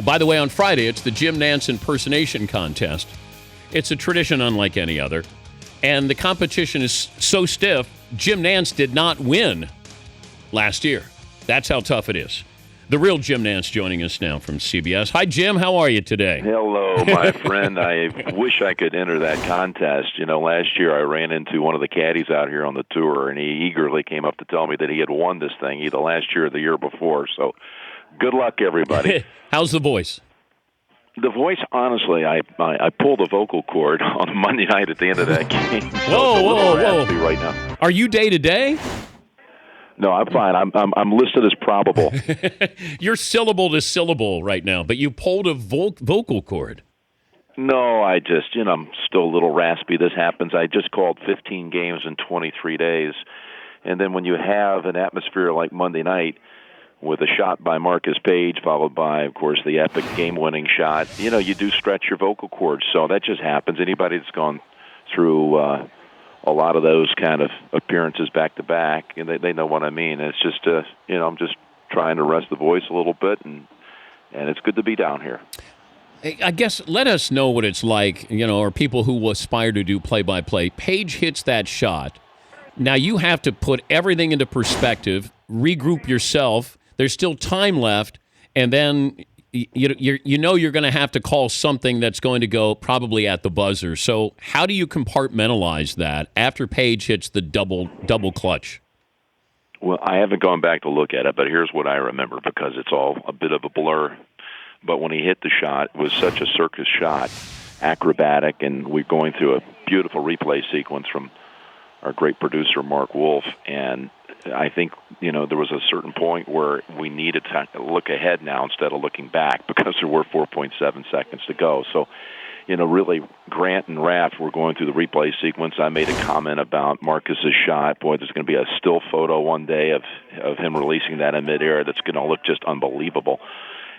By the way, on Friday, it's the Jim Nantz impersonation contest. It's a tradition unlike any other. And the competition is so stiff, Jim Nantz did not win last year. That's how tough it is. The real Jim Nantz joining us now from CBS. Hi, Jim. How are you today? Hello, my friend. I wish I could enter that contest. You know, last year I ran into one of the caddies out here on the tour, and he eagerly came up to tell me that he had won this thing either last year or the year before. So good luck, everybody. How's the voice? The voice, honestly, I pulled a vocal cord on Monday night at the end of that game. Whoa. Right now. Are you day-to-day? No, I'm fine. I'm listed as probable. You're syllable to syllable right now, but you pulled a vocal cord. No, I'm still a little raspy. This happens. I just called 15 games in 23 days. And then when you have an atmosphere like Monday night with a shot by Marcus Page, followed by, of course, the epic game-winning shot, you do stretch your vocal cords. So that just happens. Anybody that's gone through a lot of those kind of appearances back-to-back, and they know what I mean. It's just, I'm just trying to rest the voice a little bit, and it's good to be down here. I guess let us know what it's like, or people who aspire to do play-by-play. Page hits that shot. Now you have to put everything into perspective, regroup yourself. There's still time left, and then you're going to have to call something that's going to go probably at the buzzer. So how do you compartmentalize that after Page hits the double clutch? Well, I haven't gone back to look at it, but here's what I remember because it's all a bit of a blur. But when he hit the shot, it was such a circus shot, acrobatic, and we're going through a beautiful replay sequence from our great producer, Mark Wolf, and I think, there was a certain point where we needed to look ahead now instead of looking back because there were 4.7 seconds to go. So, really, Grant and Raft were going through the replay sequence. I made a comment about Marcus's shot. Boy, there's going to be a still photo one day of him releasing that in midair that's going to look just unbelievable.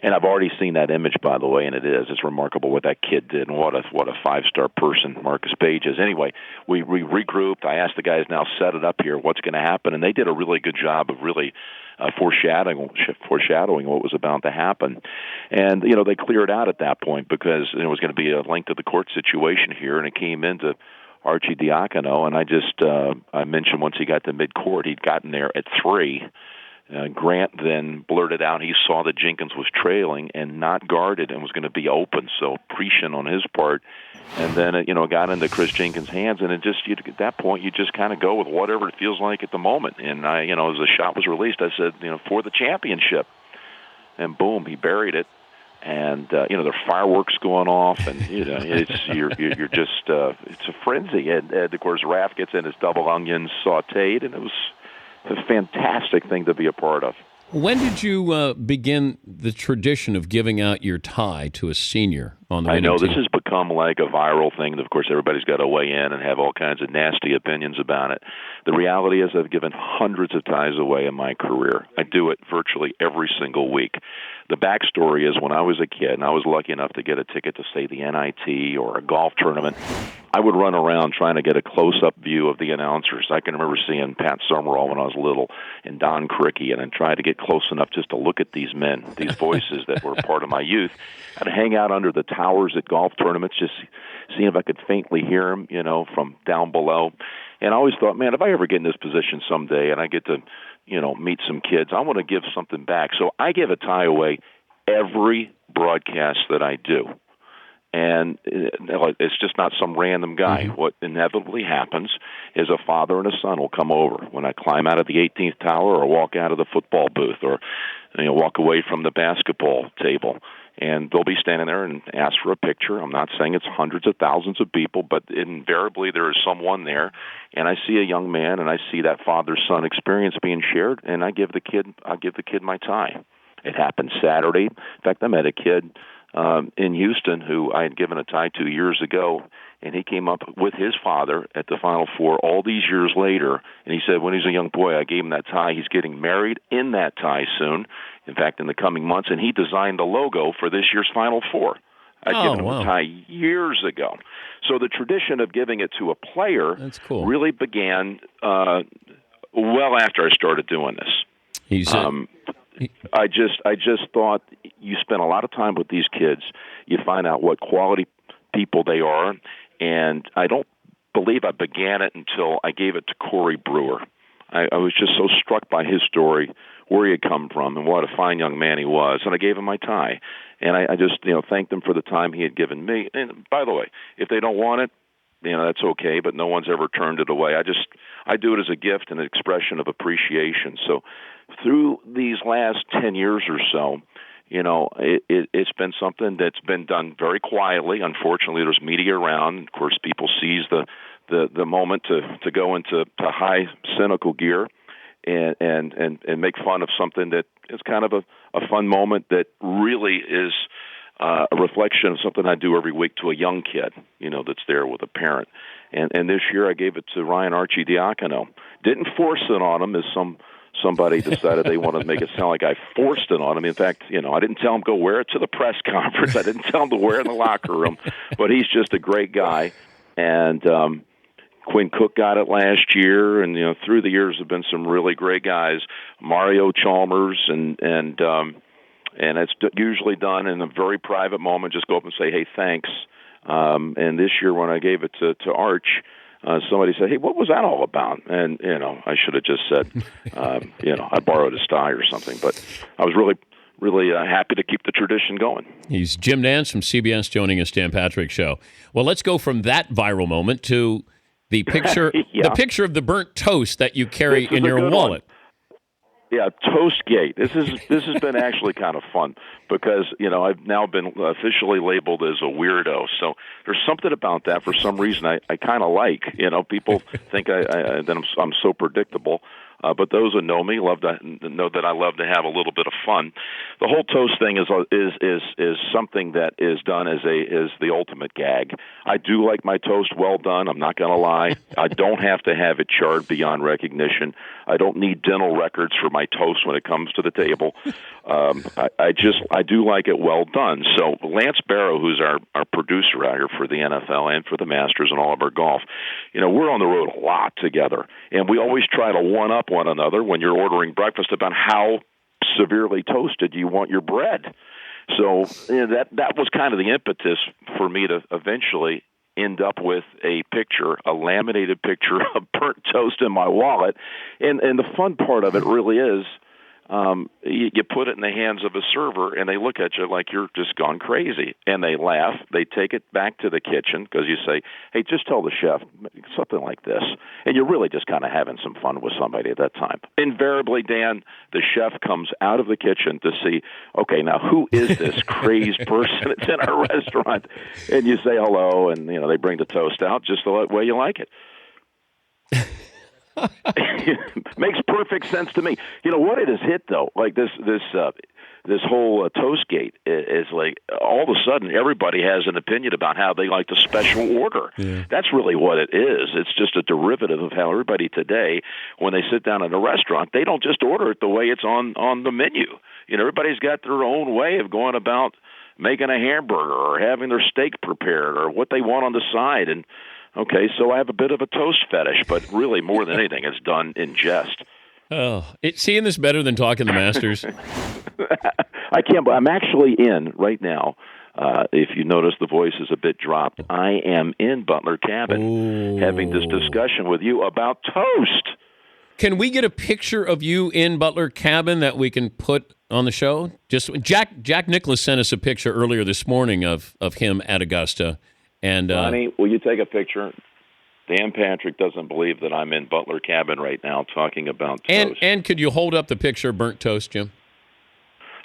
And I've already seen that image, by the way, and it is. It's remarkable what that kid did, and what a five-star person Marcus Page is. Anyway, we regrouped. I asked the guys now, set it up here, what's going to happen, and they did a really good job of really foreshadowing what was about to happen. And, they cleared out at that point because it was going to be a length of the court situation here, and it came into Archie Diacono, and I mentioned once he got to mid-court, he'd gotten there at 3. Grant then blurted out he saw that Jenkins was trailing and not guarded and was going to be open, so prescient on his part. And then it got into Chris Jenkins' hands, and at that point you just kind of go with whatever it feels like at the moment. And I, as the shot was released, I said, for the championship, and boom, he buried it. And there are fireworks going off, and you're just it's a frenzy. And of course, Raph gets in his double onions sautéed, and it was a fantastic thing to be a part of. When did you begin the tradition of giving out your tie to a senior on the winning team? I know this has become like a viral thing. Of course, everybody's got to weigh in and have all kinds of nasty opinions about it. The reality is I've given hundreds of ties away in my career. I do it virtually every single week. The backstory is when I was a kid, and I was lucky enough to get a ticket to, say, the NIT or a golf tournament, I would run around trying to get a close-up view of the announcers. I can remember seeing Pat Summerall when I was little and Don Criqui, and I tried to get close enough just to look at these men, these voices that were part of my youth. I'd hang out under the towers at golf tournaments, just seeing if I could faintly hear them, from down below. And I always thought, man, if I ever get in this position someday and I get to, meet some kids, I want to give something back. So I give a tie away every broadcast that I do. And it's just not some random guy. Mm-hmm. What inevitably happens is a father and a son will come over when I climb out of the 18th tower or walk out of the football booth or walk away from the basketball table. And they'll be standing there and ask for a picture. I'm not saying it's hundreds of thousands of people, but invariably there is someone there. And I see a young man, and I see that father-son experience being shared, and I give the kid my tie. It happened Saturday. In fact, I met a kid in Houston who I had given a tie to years ago, and he came up with his father at the Final Four all these years later, and he said when he was a young boy, I gave him that tie. He's getting married in that tie soon, in fact, in the coming months, and he designed the logo for this year's Final Four. I'd given him a tie years ago. So the tradition of giving it to a player really began well after I started doing this. I just thought, you spend a lot of time with these kids. You find out what quality people they are, and I don't believe I began it until I gave it to Corey Brewer. I was just so struck by his story, where he had come from, and what a fine young man he was, and I gave him my tie. And I just, thanked him for the time he had given me. And by the way, if they don't want it, that's okay, but no one's ever turned it away. I do it as a gift and an expression of appreciation. So through these last 10 years or so, it's been something that's been done very quietly. Unfortunately, there's media around. Of course, people seize the moment to go into high cynical gear and make fun of something that is kind of a fun moment that really is a reflection of something I do every week to a young kid, that's there with a parent. And this year I gave it to Ryan Archidiacono. Didn't force it on him as somebody decided they wanted to make it sound like I forced it on him. In fact, I didn't tell him go wear it to the press conference. I didn't tell him to wear it in the locker room. But he's just a great guy. And Quinn Cook got it last year, and through the years have been some really great guys. Mario Chalmers, and it's usually done in a very private moment. Just go up and say, "Hey, thanks." And this year, when I gave it to Arch, somebody said, "Hey, what was that all about?" And I should have just said, I borrowed his tie or something. But I was really happy to keep the tradition going. He's Jim Nantz from CBS joining us, Dan Patrick Show. Well, let's go from that viral moment to the picture, the picture of the burnt toast that you carry in your wallet. Yeah, Toastgate. This has been actually kind of fun because I've now been officially labeled as a weirdo. So there's something about that for some reason I kind of like. People think that I'm so predictable. But those who know me know that I love to have a little bit of fun. The whole toast thing is something that is done as the ultimate gag. I do like my toast well done. I'm not going to lie. I don't have to have it charred beyond recognition. I don't need dental records for my toast when it comes to the table. I do like it well done. So Lance Barrow, who's our producer out here for the NFL and for the Masters and all of our golf, we're on the road a lot together, and we always try to one up one another when you're ordering breakfast about how severely toasted you want your bread. So that was kind of the impetus for me to eventually end up with a laminated picture of burnt toast in my wallet. And the fun part of it really is you put it in the hands of a server, and they look at you like you're just gone crazy. And they laugh. They take it back to the kitchen because you say, "Hey, just tell the chef something like this." And you're really just kind of having some fun with somebody at that time. Invariably, Dan, the chef comes out of the kitchen to see, okay, now who is this crazed person that's in our restaurant? And you say hello, and they bring the toast out just the way you like it. Makes perfect sense to me. What it has hit though, like this whole Toastgate is like all of a sudden everybody has an opinion about how they like the special order. Yeah. That's really what it is. It's just a derivative of how everybody today, when they sit down at a restaurant, they don't just order it the way it's on the menu. Everybody's got their own way of going about making a hamburger or having their steak prepared or what they want on the side. And okay, so I have a bit of a toast fetish, but really more than anything, it's done in jest. Oh, seeing this better than talking the Masters? I can't, but I'm actually in right now. If you notice the voice is a bit dropped, I am in Butler Cabin having this discussion with you about toast. Can we get a picture of you in Butler Cabin that we can put on the show? Just Jack Nicklaus sent us a picture earlier this morning of him at Augusta. And Ronnie, will you take a picture? Dan Patrick doesn't believe that I'm in Butler Cabin right now talking about toast. And could you hold up the picture of burnt toast, Jim?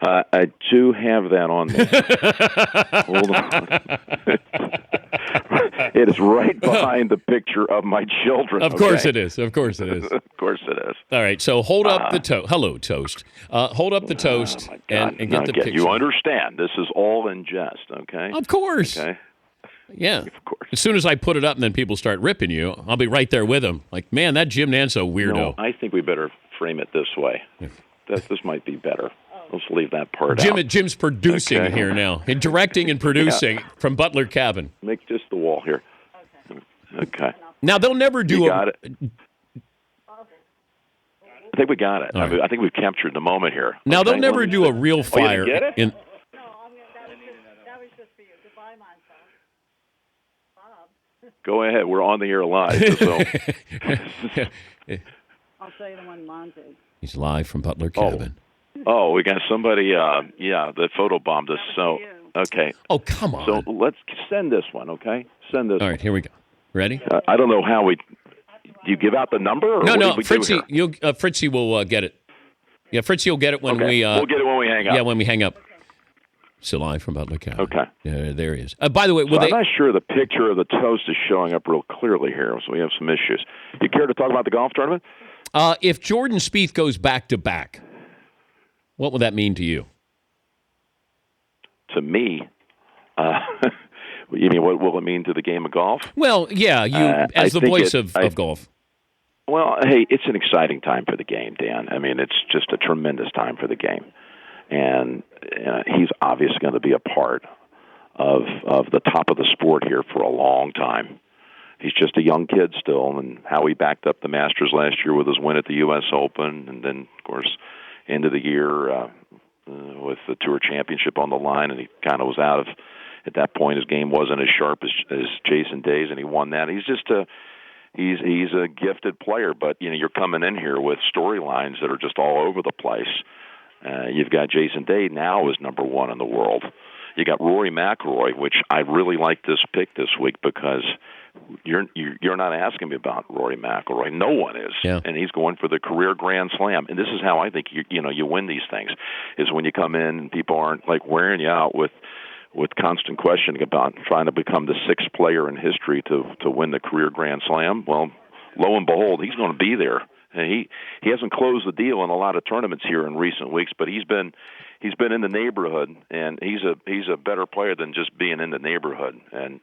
I do have that on me. Hold on. It is right behind the picture of my children. Of course it is. Of course it is. Of course it is. All right, so hold up the toast. Hello, toast. Hold up the toast and get the picture. You understand, this is all in jest, okay? Of course. Okay. Yeah. Of course. As soon as I put it up and then people start ripping you, I'll be right there with them. Like, man, that Jim Nantz a weirdo. No, I think we better frame it this way. This might be better. Let's leave that part out. Jim's producing here now. And directing and producing from Butler Cabin. Make just the wall here. Okay. Now, they'll never do got it. I think we got it. Right. I think we've captured the moment here. Now, they'll never do a real fire. You get it? Go ahead. We're on the air live. So. I'll show you the one Nantz is. He's live from Butler Cabin. Oh, we got somebody, that photobombed us. So, okay. Oh, come on. So let's send this one, okay? Send this All right, here we go. Ready? I don't know how do you give out the number? Or No, what we Fritzy, do here? Fritzy will get it. Yeah, Fritzy will get it when Okay. We'll get it when we hang up. Yeah, when we hang up. So live from Butler Cabin. Okay. Yeah, there he is. By the way, I'm not sure the picture of the toast is showing up real clearly here, so we have some issues. You care to talk about the golf tournament? If Jordan Spieth goes back-to-back, what would that mean to you? To me, you mean what will it mean to the game of golf? Well, yeah, you as the voice of golf. Well, hey, it's an exciting time for the game, Dan. I mean, it's just a tremendous time for the game. And he's obviously going to be a part of the top of the sport here for a long time. He's just a young kid still, and how he backed up the Masters last year with his win at the U.S. Open, and then, of course, end of the year with the Tour Championship on the line, and he kind of was out of, at that point, his game wasn't as sharp as Jason Day's, and he won that. He's just he's a gifted player, but, you're coming in here with storylines that are just all over the place. You've got Jason Day now is number one in the world. You got Rory McIlroy, which I really like this pick this week because you're not asking me about Rory McIlroy. No one is, and he's going for the career Grand Slam. And this is how I think you win these things is when you come in and people aren't like wearing you out with constant questioning about trying to become the sixth player in history to win the career Grand Slam. Well, lo and behold, he's going to be there. And he hasn't closed the deal in a lot of tournaments here in recent weeks, but he's been in the neighborhood, and he's a better player than just being in the neighborhood. And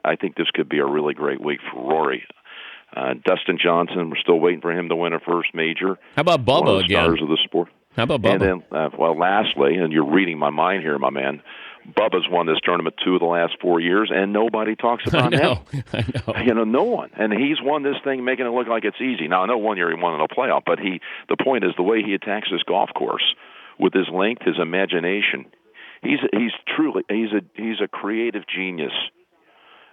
I think this could be a really great week for Rory. Dustin Johnson, we're still waiting for him to win a first major. How about Bubba one of the again? Stars of the sport. How about Bubba? And then, lastly, and you're reading my mind here, my man. Bubba's won this tournament 2 of the last 4 years, and nobody talks about him. I know. No one. And he's won this thing, making it look like it's easy. Now, I know 1 year he won in a playoff, but the point is the way he attacks this golf course with his length, his imagination. He's a creative genius.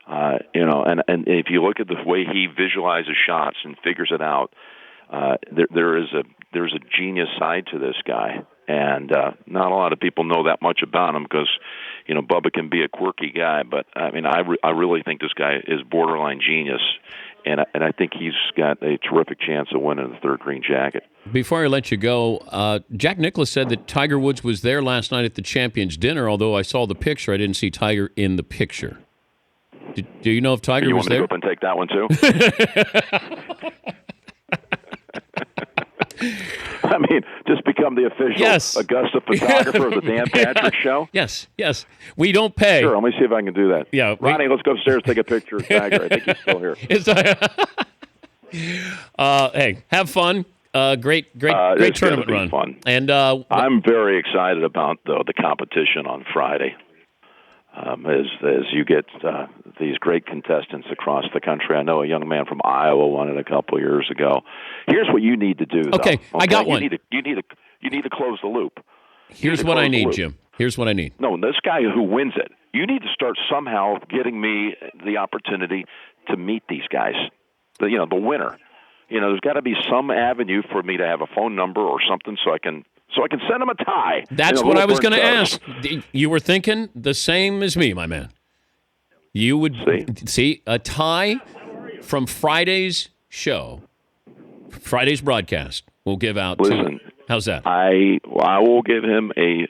And if you look at the way he visualizes shots and figures it out, there's a genius side to this guy. And not a lot of people know that much about him because, Bubba can be a quirky guy. But, I mean, I really think this guy is borderline genius. And I think he's got a terrific chance of winning the third green jacket. Before I let you go, Jack Nicklaus said that Tiger Woods was there last night at the Champions Dinner, although I saw the picture. I didn't see Tiger in the picture. Do you know if Tiger was there? You want me to go up and take that one, too? I mean, just become the official Augusta photographer of the Dan Patrick Show? Yes. We don't pay. Sure, let me see if I can do that. Yeah, Ronnie, let's go upstairs, take a picture of Tiger. I think he's still here. Hey, have fun. Great tournament run. Fun. And I'm very excited about, the competition on Friday. As you get these great contestants across the country. I know a young man from Iowa won it a couple of years ago. Here's what you need to do, though. Okay, I got one. You need to close the loop. Here's what I need, Jim. Here's what I need. No, this guy who wins it, you need to start somehow getting me the opportunity to meet these guys. The winner. There's got to be some avenue for me to have a phone number or something so I can send him a tie. That's what I was going to ask. You were thinking the same as me, my man. You would see a tie from Friday's show, Friday's broadcast. We'll give out. Listen, how's that? I will give him a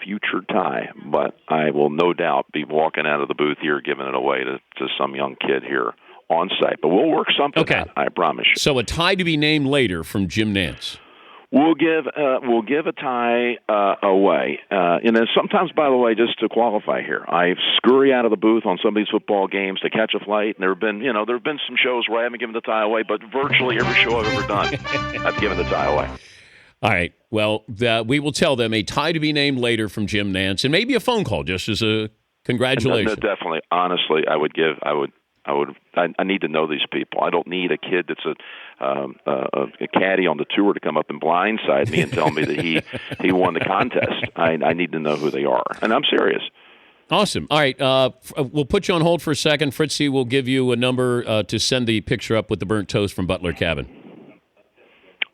future tie, but I will no doubt be walking out of the booth here giving it away to some young kid here on site. But we'll work something out, I promise you. So a tie to be named later from Jim Nantz. We'll give a tie away, and then sometimes, by the way, just to qualify here, I scurry out of the booth on some of these football games to catch a flight, and there have been some shows where I haven't given the tie away, but virtually every show I've ever done, I've given the tie away. All right. Well, we will tell them a tie to be named later from Jim Nantz, and maybe a phone call just as a congratulations. No, definitely. Honestly, I need to know these people. I don't need a kid that's a caddy on the tour to come up and blindside me and tell me that he won the contest. I need to know who they are, and I'm serious. Awesome. All right. We'll put you on hold for a second. Fritzy will give you a number to send the picture up with the burnt toast from Butler Cabin.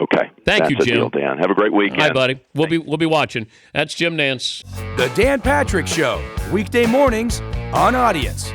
Okay. Thank you, That's a Jim. deal, Dan. Have a great weekend. Hi, buddy. We'll be watching. That's Jim Nantz. The Dan Patrick Show, weekday mornings on Audience.